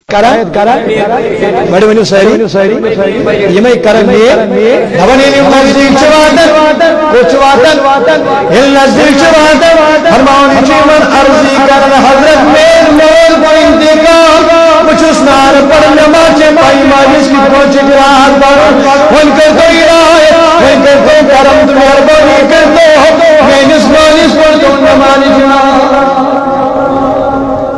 بڑے ونیو ساری یہ کرن دپان نزدیک واتن نزدیک فرمان عرضی کرن حضرت میرے انتقال بچس نار پڑھ نماز پائی ماجس کی پہنچ رات پڑھ ان کر تو ون کر تو کرم تو مہربانی کر دو مینس مالس پڑھ دو نماز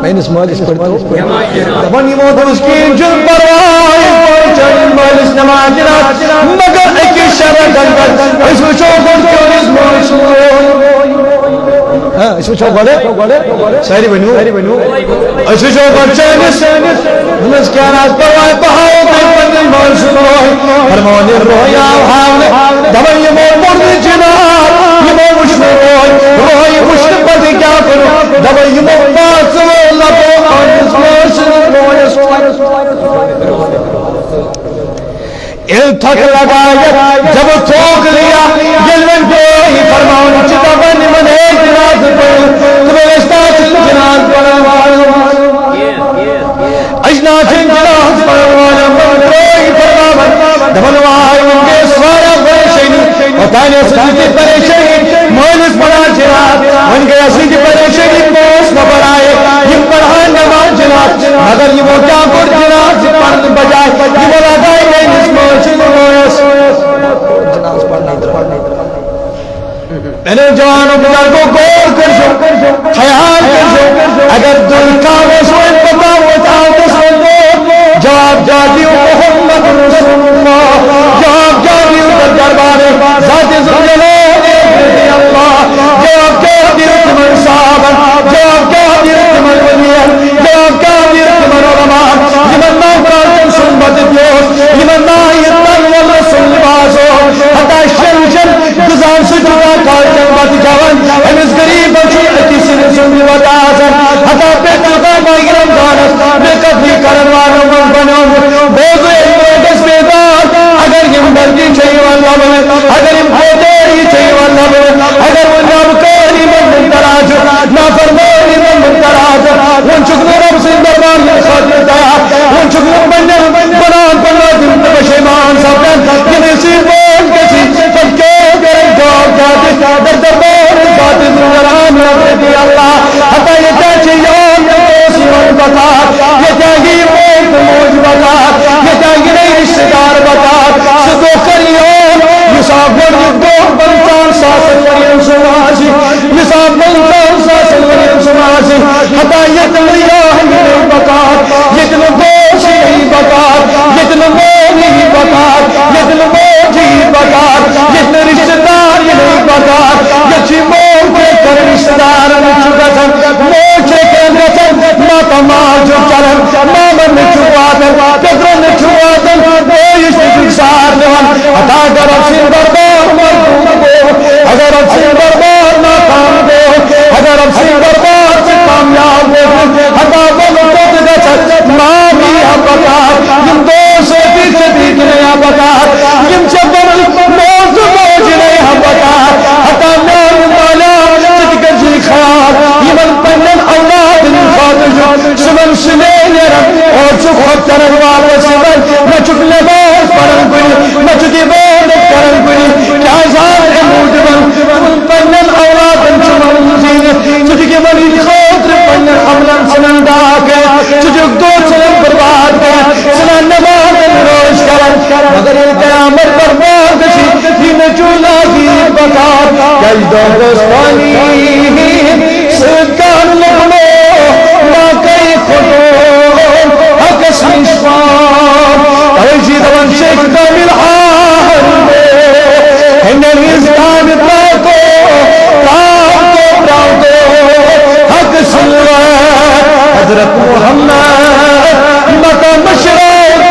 مینس مالس پڑھ دو دپان یمو مسکین جن پرواہ چن مالس نماز مگر اکی شرط اس وچو گڈ مالس اس وچو گڈ ساری ونیو اس وچو گڈ چنس ہمس کیا راز پرواہ بہاؤ پنن مالس فرمان رویا حال دپان یمو مرد جناب یمو مشن روی مشن پتہ کیا کرو دپان یمو پاس تھک لگایا جب تھوک لیا جلوان کوئی فرمان چتا بن من ایک جناز پر تمہیں رشتہ چل جناز پر اجنا چل جناز پر من کوئی فرمان دبنوائی ان کے سوارا پریشنی وطانے سجدی پریشنی مانس پڑا جناز ان کے سجدی پریشنی موس نہ پڑھائے یہ پڑھا نماز جناز مگر یہ وہ کیا کر جناز پڑھنے بجائے یہ وہ لگائی گئی میں جوانوں بزرگوں غور کر خیال کر اگر دل کا وہ سوچ پتا ہوتا تو سن دو جواب جاتی محمد رسول اللہ جواب جاتی دربار ذات ذوالجلال اللہ جواب جاتی تمن صاحب جواب جاتی تمن ولی جواب جاتی تمن علماء لمن نافرات سنبت دیوس لمن نایتن والرسول بازو حتی شنشن گزار سجوہ کارچن بات جوان ہمس گریب بچی اکی سن سنبی وطاسن حتی پیتل کا مائرم دانس بے قدری کرنوانو من بنو بوزو ایموگس بیدار اگر یم بردی چاہیے واللہ بلے اگر یم خودری چاہیے واللہ بلے اگر وہ نابکاری من منتراج نافرمانی من منتراج ان چکنو رب سندرمان میں خاطر دیا ان چکنو بنر بنان پنہ دن بشیمان ساتن یہ نصیر بول کسی سب کے گرم جواب جاتے در دربار ذات ذوالجلال رضی اللہ حتی یہ چاچی یوم نوسی والبطار یہ چاہی موت موج بطار یہ چاہی نئی رشتہ دار بطار صدو کریون نصاب ورد بنتان ساسل ورین سماسی نصاب بنتان ساسل ورین سماسی حتی یتن ریاہ نہیں بطار یتن گوشی نہیں بطار یتن موت نہیں بطار یتن موت نہیں بطار یتن رشتہ دار نہیں بطار یچی موت کے کر رشتہ دار چکتن موت کے کندتن ماتا ماں جو چلن مامن چواتن پترن چواتن کوئی سار نوان حتا اگر افسین بربار مردم کو اگر افسین بربار ناکام کو اگر افسین بربار سے کامیاب کو حتا بلو تد گچت مامی بکار یم دو سے پیچھے دیکھنے بکار یم چپر موز موج نہیں بکار حتا نام مالا چت گجی خیال یمن پنن اولاد خاطر سمن سنین اور چکھت کرن والے سمن نہ چک لباس پرن کوئی نہ چکی بند کرن کوئی کیا زار موجبن پنن اولاد سمن زین چکی مری خاطر پنن حملن سنن ڈاکے چک دو سنن برباد کرن سنن نماز روش کرن مگر یہ قیامت برباد کسی دین چولا کی بکار کئی دو دستانی سکان لگنو باقی خودو حق سنشوان ایجی دوان شیخ کامل حال ہنن ازدان پاکو پراؤدو حق سنوان حضرت محمد متا مشرق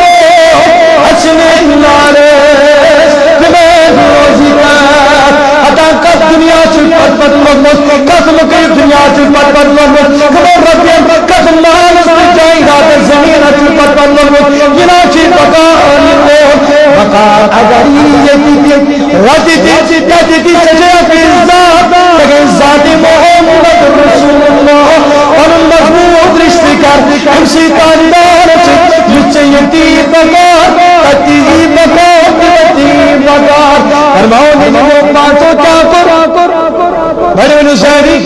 حسن نارس دماغ روزی کار حتا کس دنیا چل پت پت لگمت کس مکر دنیا چل پت پت لگمت خبر رکھیں کس مانس جائیں رات زمین چل پت پت لگمت ینا چی بقا بقا اگر یہ تیتی سجا کی ذات لیکن ذات محمد رسول اللہ اور مضبوط رشتے کر ہمسی تاندار فرماؤ وہ پانچوں کیا کر بڑے نساری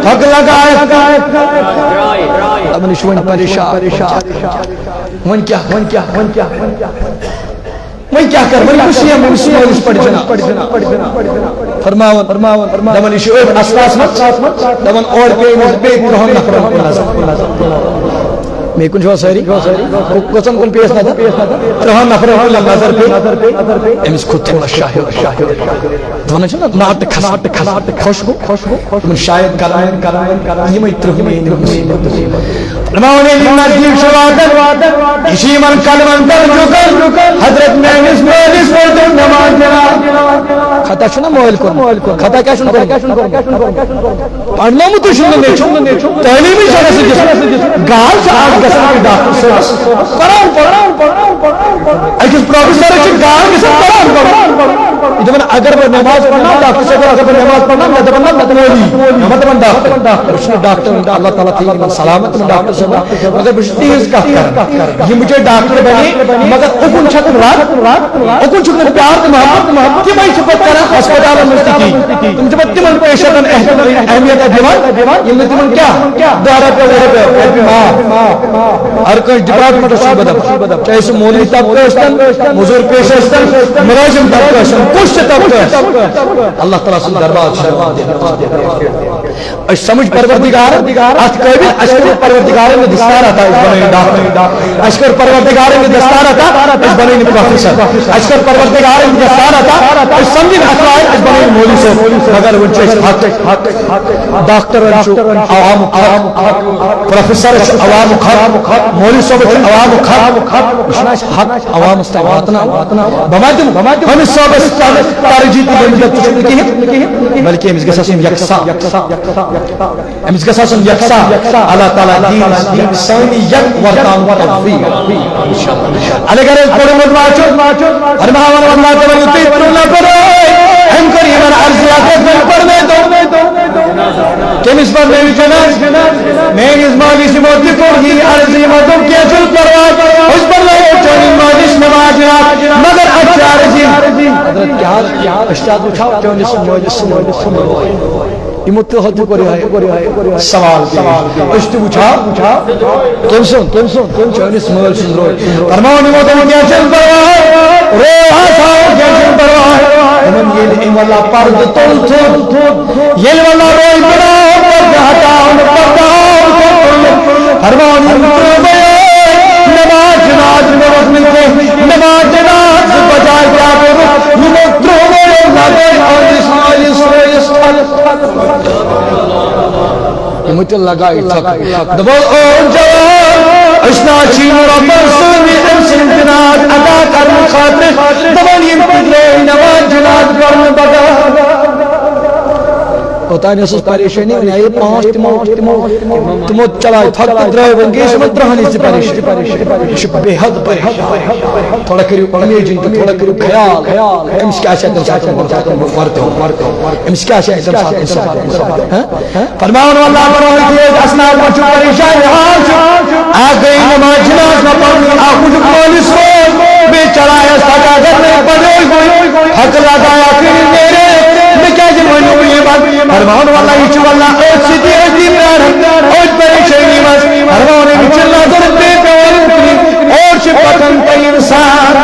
تھک لگائے اب نشون پریشان ون کیا کر ون خوشیاں پڑ جنا فرماون دمن یہ اسلاس مت دمن اور بے کرہن نفر میں کن ساری کوسم کن پیش نہ کرہن نفر نظر پہ امس خود تھوڑا شاہد دون چھنا ناٹ کھسات خوشبو من شاید کرائیں یہ میں ترہمین فرماون نزدیک شوادر اسی من کلمن کر حضرت میس پڑھ نماز خطا چھنا موائل کن خطا کیا چھن پڑھنا مت تعلیمی گال آج گھر ڈاکٹر اکس پروفیسر گال دپان اگر بہ نماز پڑھنا ڈاکٹر صاحب اگر بہ نماز پڑھنا میں دپان میں دپان ڈاکٹر اللہ تعالیٰ تھی سلامت ڈاکٹر صاحب مگر بہ تیز کت کر یہ مجھے ڈاکٹر بنے مگر اکن چھت اکن چھت پیار تو محبت تمے پتہ کران ہسپتال مزتی تم تمن پیشنٹن اہمیت دِوان یم تمن کیا 10 رۄپیہِ ہر کس ڈپارٹمنٹ بدل چاہے سہ مولوی طبقہ موزور پیش ملازم طبقہ کس طبقہ اللہ تعالیٰ سن دربار اس سمجھ پروردگار ات قابل اشکر پروردگار نے دستار عطا اس بنے ڈاکٹر اشکر پروردگار نے دستار عطا اس بنے پروفیسر اشکر پروردگار نے دستار عطا اس سمجھ اخلاق اس بنے مولوی صاحب مگر وہ چیز حق ڈاکٹر عوام پروفیسر عوام مولوی صاحب عوام حق عوام استواتنا بمادم ہم صاحب ترجیح دی بلکہ امس گژھِ آسُن یکساں امس گژھِ آسُن یکساں اللہ تعالیٰ دین سانی یک ورتان توفیق اگر پڑھمت واچو فرماون اللہ تعالیٰ تُہۍ نہ پڑھو ہم کر یمن عرض پڑھنے دو کمس پر میری جناز میری مالی سے موتی کو ہی عرض مدم کیا چل پرواز اس پر لگے چونی مالش نماز مگر اچھا عرضی حضرت کیا اشتاد اٹھاؤ چونی مالش یمت حد کر سوال اشتو اٹھا کم سن چونی مال سن روز فرماؤ نمو تم کیا چل پرواز روحا تھاؤ کیا چل پرواز من یہ والا پرد تل تھو یہ والا روئی بناؤ پرد ہٹاؤ فرمان نماز جناز نماز ملتے نماز جناز بجائے کیا کرو نمترو میرے لگے اور اس مجھے لگائی تھک دبو اون جوان اشنا چین ربر سنی انسان جناز ادا کرن خاطر دبو یم پدرے نماز جناز کرن بگا اوتانی اسس پریشانی نیے 5 تمو چلائے تھک درائے ونگیش من ترہنی سے پریشانی یہ بے حد پریشان تھوڑا کریو امیجن تھوڑا کریو خیال امس کیا شاید ساتھ ورتو امس کیا شاید ساتھ فرماؤ اللہ برو کہ اسناد بچو پریشان حال آ گئی نماز جناز نہ پڑھنی آ کچھ پولیس رو بے چڑھایا سکا کرنے پڑے حق لگایا پھر میرے میں کیا جمعنی یہ بات فرمان واللہ یہ چھو اللہ اوٹ سیدھی ایسی پیار اوٹ پریشانی مس فرمان یہ چلا در پہ پیار اوٹ سے پتن پہ انسان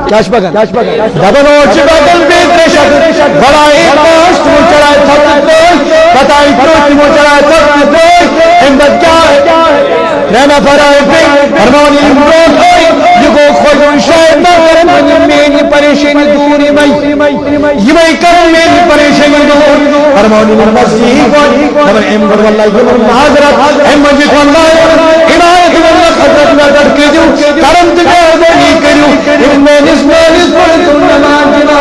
کیاش بگن دبن اوٹ سے پتن پہ پریشت بڑا ایک پاس تمہیں چڑھائے تھک دوش بتائی پروش تمہیں چڑھائے تھک دوش امدد کیا ہے رہنا فرائے پہ فرمان یہ امداد ہوئی یہ گو خود شاید نہ کرن میری پریشانی دوری میں کرن میری پریشانی دور فرمانی من نزدیک دبن امداد واللہ یہ معذرت امداد واللہ عنایت واللہ خطرت میں در کے دوں کرم تکار دنی کریوں ان میں نسمانیس پڑھتوں نمان جنا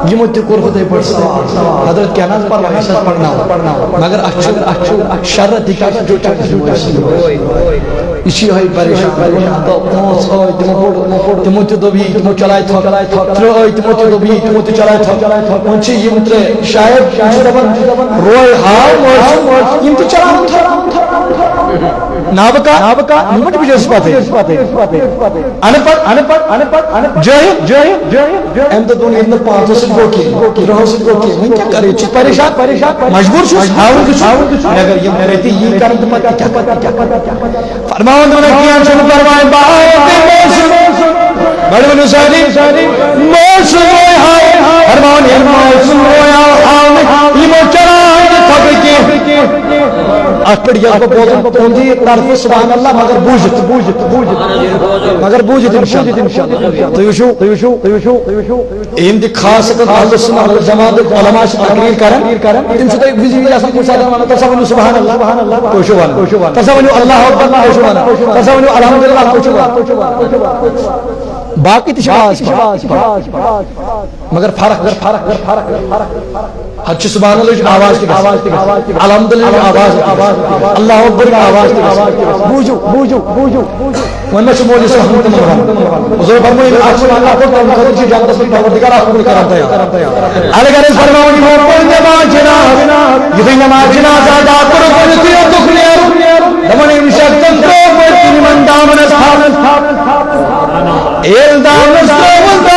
یہ مجھے کور خدای پڑھ سکتا حضرت کیا ناز پڑھنا حساس پڑھنا مگر اچھو شرط دکھا جو چاہتے اسی ہوئی پریشان تو پونس ہوئی تمو تی دوبی تمو چلائے تھوک ترو ہوئی تمو تی دوبی تمو تی چلائے تھوک انچی یہ مطلع شاید روئے حال یم تی چلائے تھوک نابکا نمٹ بھی جس پاتے انپڑ جو ام تو دون ابن پانچ سے گوکی رہو سے گوکی میں کیا کرے چیز پریشان مجبور چھو اگر یہ رہتی یہ کرن تو پتہ کیا فرماؤں تو نے کیا شروع کروائے باہر بڑے بنو ساری موسم ہوئے فرماؤں یہ موسم ہوئے یہ چرائے تھبکی اکڑ یہ کو بولن پوندی طرف سبحان اللہ مگر بوجت انشاءاللہ تو ایم دی خاص اہل سنت والجماعت علماء تقریر کرن تم سے ایک ویزی ایسا کچھ آدم تصور سبحان اللہ کوشوان تصور اللہ اکبر کوشوان تصور الحمدللہ کوشوان باقی تشواز مگر فرق حج سبحان اللہ آواز کی الحمدللہ آواز اللہ اکبر کی آواز بوجو ونہ شمولی سبحان اللہ حضور فرمائے اکثر اللہ کو خود سے جان دستی پروردگار آپ کو کرتا ہے اگر اس فرماؤں کی وہ نماز جناب یہ نماز جنازہ ادا کرو کوئی تخلیر دمنے مشکل کو کوئی من دامن اصحاب ایل دامن اصحاب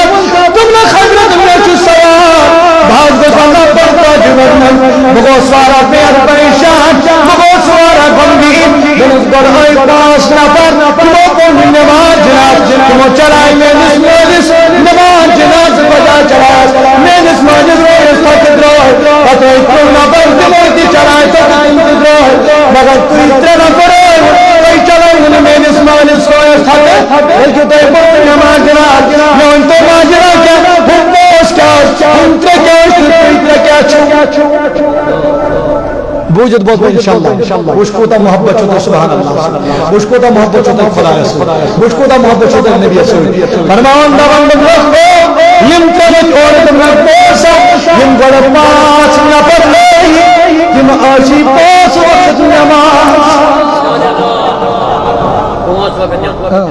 تم نے خبرت میں چو سوار بھاگ گزانا پڑتا جورنل بگو سوارا پیر پریشان بگو سوارا گمگین دنس گڑھائی پاس نفر تمہوں کو نماز جناز تمہوں چلائی میں نس نماز جناز بجا چلائی میں نس ماجز روئے سکت روئے پتہ اتنو نفر تمہوں کی چلائی تو انتظر روئے مگر تو اتنے نفر کوئی چلائی میں نس ماجز روئے سکت بلکہ تو ایک نماز جناز میں ان تو ماجرہ کیا ہم موش کیا انتر کیا بوجد بہت انشاءاللہ بشکوتا محبت چوتا سبحان اللہ بشکوتا محبت چوتا خدا رسول بشکوتا محبت چوتا نبی رسول فرمان دوان بلکو یم کنت عورت مقبوسا یم گڑ پاس نفر لئی یم آشی پاس وقت نماز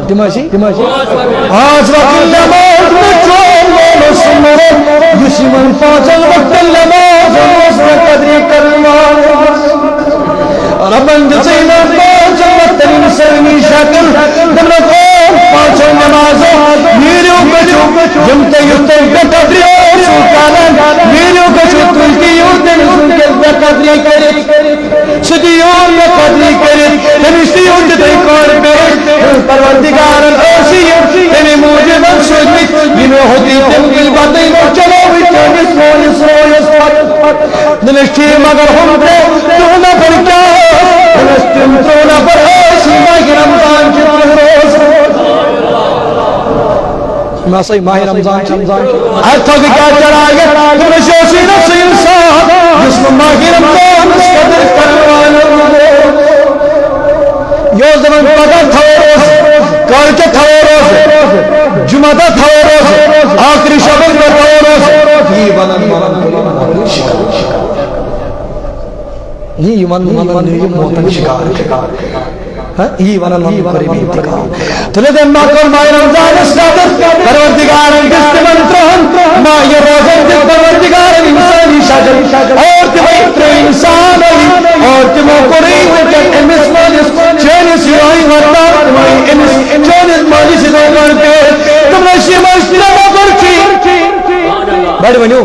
دماشی آج وقت نماز مچون مولو سمرو یسی من پاچل وقت نماز وزن قدری کرمان ربن جسینا پاچل وقت انسانی شکل دمرکون پاچل نمازو میریو کچو جمتے یوتے قدری سلطانا میریو کچو تلکی یوتے نسل قدری کرت سدیون قدری کرت تمشتی ہوتے کار بیٹ پروردگار الاشی تمہیں موجے منصود جنہوں ہوتی تنگل باتیں چلو بیٹھنس مولس نلشتی مگر ہم کو دونا پر کیا نلشتیم دونا پر آشی ماہ رمضان چطر روز ماہ رمضان حتی کہ کیا چرائے نشوشی نفس انسان جسم ماہ رمضان اس قدر کرنوان یو زمان پگر تھوروز کارکے تھوروز جمعہ تھوروز آخری شبن پر تھوروز یہ بنن یہ موتن شکار یہ ونن قریبی انتقام تلد اما کل ماہ رمضان اسکادر پروردگار انگست منترہن ماہ روزن دل پروردگار انسانی شاجر اور تبیتر انسان اور تمو قریب کت امس مالس چینس یوائی ورطار چینس مالس دوگر کے تم نشی مشترہ برچی بڑھ بنیو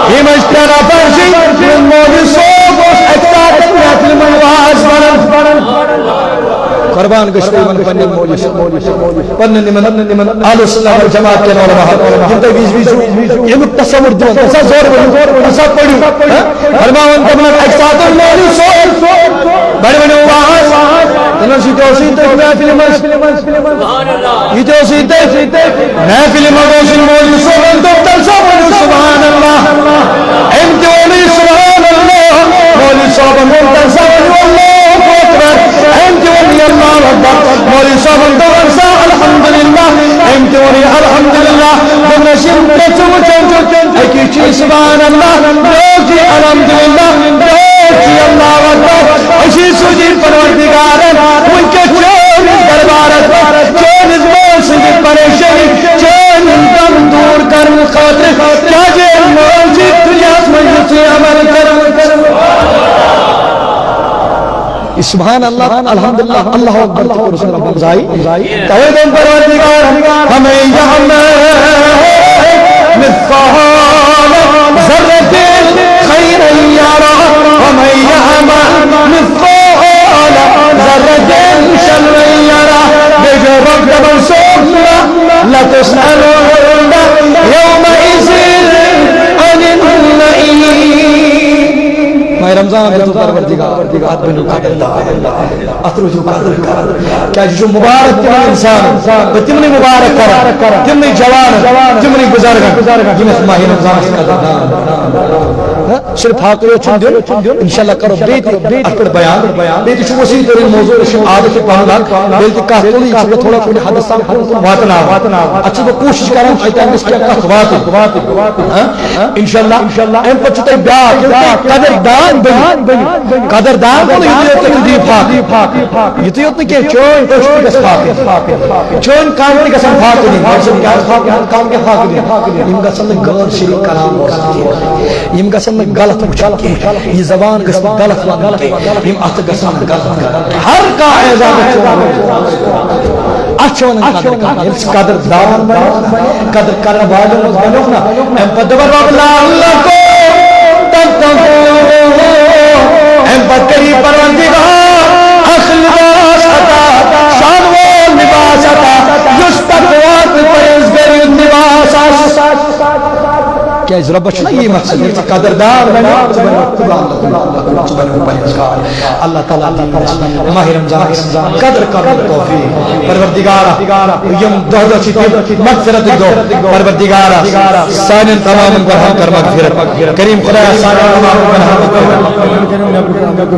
یہ مشترہ برچی من مالس سوگوش اکتاب اکتاب منواز برن قربان گشتی من پنی مولیس پنی من آل السلام والجماعت کے علماء جنتے بیز یہ متصور دون تسا زور بڑھو تسا پڑھو فرماون تمہیں اکسات المولیس بڑھ بڑھو وہاں تنسی توسیتے محفل یہ توسیتے محفل مدوس المولیس وانتم تلسون سبحان اللہ انت ولی سبحان اللہ مولیس وانتم تلسون اللہ اکبر انت ولی اللہ رب مولی صاحب دورسا الحمدللہ انت ولی الحمدللہ بنشم تسو چن اکی چی سبحان اللہ روچی الحمدللہ روچی اللہ اکبر اسی سجی پروردگار ان کے چونس دربارت چونس موسیقی پریشنی چونس دم دور کرن خاطر چاہجے موجی دنیا میں سے عمل کرن سبحان اللہ الحمدللہ اللہ اکبر تو رسول رب زائی توحید پروردگار ہمیں یہاں مثقال ذرۃ خیر یرا ومن یعمل مثقال ذرۃ شر یرا بجرد منصورنا لتسألن يومئذ عن النعيم ماہ رمضان تو پروردگار بنو قدردار اترجو قدر کیا جو مبارک تم انسان تمنی مبارک کر تمنی جوان تمنی بزرگ یمس ماہ رمضان قدردار صرف حاقیو چن دین انشاءاللہ کرو بیت اکڑ بیان بیت چھ وسیع ترین موضوع عادت پان لاگ بیت کا تولی چھ تھوڑا کوئی حدث واتنا اچھا تو کوشش کرم ایتان اس کیا کت وات انشاءاللہ ام پچھتے بیا قدردان قدردان کو یہ دی پاک یہ تو یت کہ چون کوشش گس پاک چون کام نہیں گسن پاک نہیں کیا کام کے پاک نہیں یم گسن غیر شریک کلام یم گسن غلط وچھل یہ زبان گسن غلط یم ات گسن غلط ہر کا اعزاز اچھون قدردان قدر کرنے والوں بنو نا ام پدور اللہ کو ام پکری پروردگار اصل لباس عطا شان و لباس عطا جس تقوات پرہیزگاری لباس کیا اس رب چھنا یہ مقصد ہے قدردان بنو پرہیزگار اللہ تعالیٰ ماہ رمضان قدر کرنے توفیق پروردگار یم دہدہ چیتی مغفرت دو پروردگار سانن تمام برہم کر مغفرت کریم خدا سانن تمام برہم کر